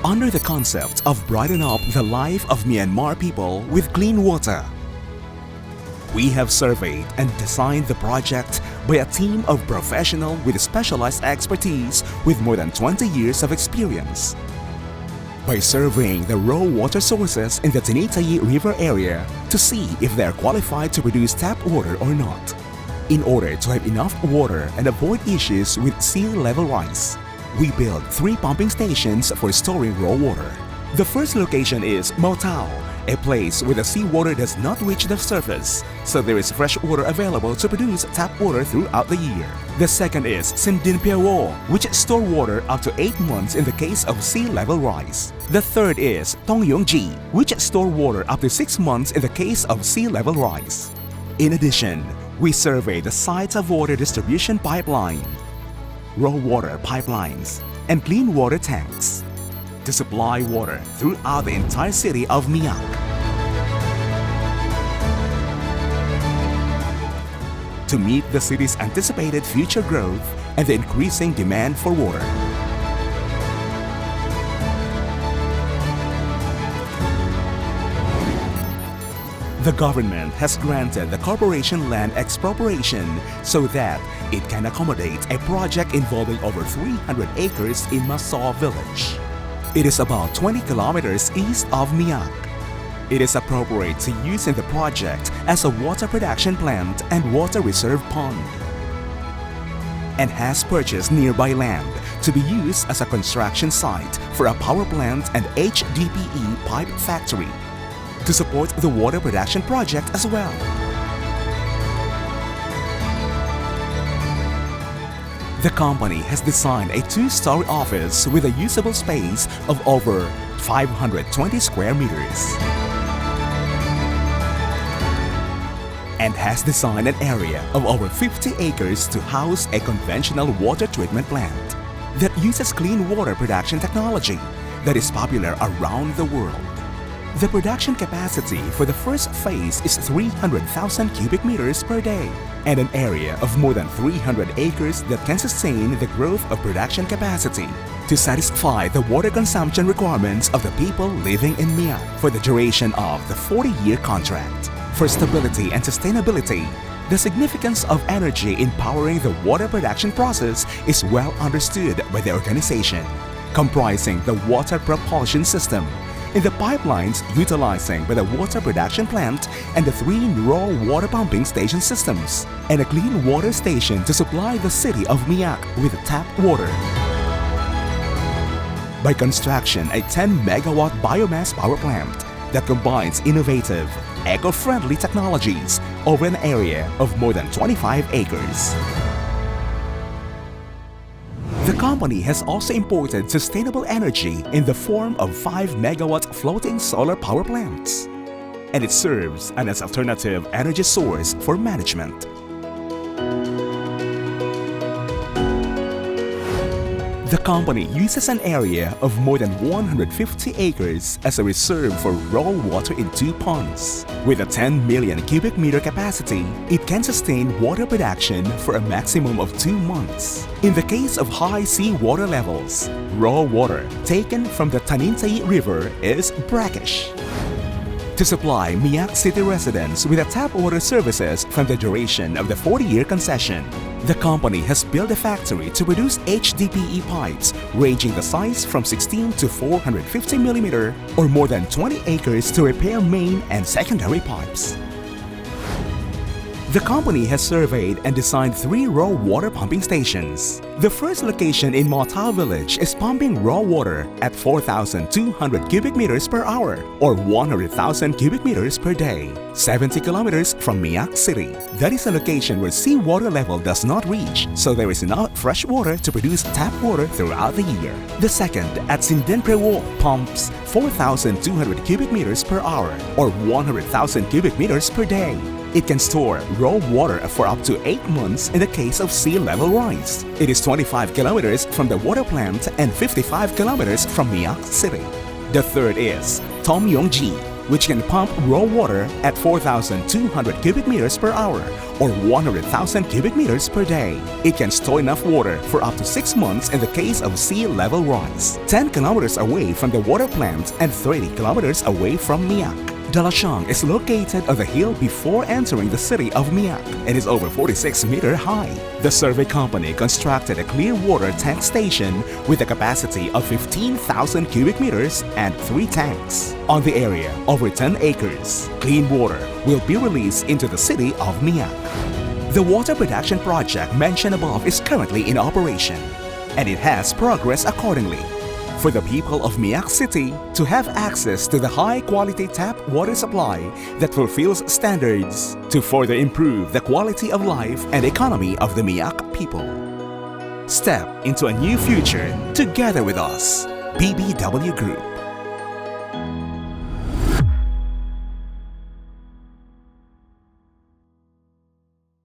under the concept of brightening up the life of Myanmar people with clean water. We have surveyed and designed the project by a team of professionals with specialized expertise with more than 20 years of experience. By surveying the raw water sources in the Tinitayi River area to see if they are qualified to produce tap water or not, in order to have enough water and avoid issues with sea level rise, we built 3 pumping stations for storing raw water. The first location is Mautao, a place where the seawater does not reach the surface, so there is fresh water available to produce tap water throughout the year. The second is Sindinpyewo, which store water up to 8 months in the case of sea level rise. The third is Tongyongji, which store water up to 6 months in the case of sea level rise. In addition, we survey the sites of water distribution pipeline, raw water pipelines, and clean water tanks to supply water throughout the entire city of MYEIK. To meet the city's anticipated future growth and the increasing demand for water. The government has granted the corporation land expropriation so that it can accommodate a project involving over 300 acres in Masaw village. It is about 20 kilometers east of MYEIK. It is appropriate to use in the project as a water production plant and water reserve pond, and has purchased nearby land to be used as a construction site for a power plant and HDPE pipe factory to support the water production project as well. The company has designed a 2-story office with a usable space of over 520 square meters and has designed an area of over 50 acres to house a conventional water treatment plant that uses clean water production technology that is popular around the world. The production capacity for the first phase is 300,000 cubic meters per day and an area of more than 300 acres that can sustain the growth of production capacity to satisfy the water consumption requirements of the people living in MYEIK for the duration of the 40-year contract. For stability and sustainability, the significance of energy in powering the water production process is well understood by the organization, comprising the water propulsion system, in the pipelines utilizing by the water production plant and the 3 raw water pumping station systems, and a clean water station to supply the city of MYEIK with tap water. By construction, a 10-megawatt biomass power plant that combines innovative, eco-friendly technologies over an area of more than 25 acres. The company has also imported sustainable energy in the form of 5-megawatt floating solar power plants, and it serves as an alternative energy source for management. The company uses an area of more than 150 acres as a reserve for raw water in 2 ponds. With a 10 million cubic meter capacity, it can sustain water production for a maximum of 2 months. In the case of high seawater levels, raw water taken from the Tinitayi River is brackish. To supply MYEIK city residents with tap water services from the duration of the 40-year concession, the company has built a factory to produce HDPE pipes ranging the size from 16 to 450 mm or more than 20 acres to repair main and secondary pipes. The company has surveyed and designed 3 raw water pumping stations. The first location in Mautao village is pumping raw water at 4,200 cubic meters per hour or 100,000 cubic meters per day, 70 kilometers from MYEIK city. That is a location where seawater level does not reach, so there is enough fresh water to produce tap water throughout the year. The second, at Sindinpyewo, pumps 4,200 cubic meters per hour or 100,000 cubic meters per day. It can store raw water for up to 8 months in the case of sea level rise. It is 25 kilometers from the water plant and 55 kilometers from MYEIK city. The third is Tongyongji, which can pump raw water at 4,200 cubic meters per hour or 100,000 cubic meters per day. It can store enough water for up to 6 months in the case of sea level rise, 10 kilometers away from the water plant and 30 kilometers away from MYEIK. Dalashang is located on the hill before entering the city of MYEIK and is over 46-meter high. The survey company constructed a clear water tank station with a capacity of 15,000 cubic meters and 3 tanks. On the area, over 10 acres, clean water will be released into the city of MYEIK. The water production project mentioned above is currently in operation, and it has progressed accordingly. For the people of MYEIK City to have access to the high-quality tap water supply that fulfills standards to further improve the quality of life and economy of the MYEIK people. Step into a new future together with us, BBW Group.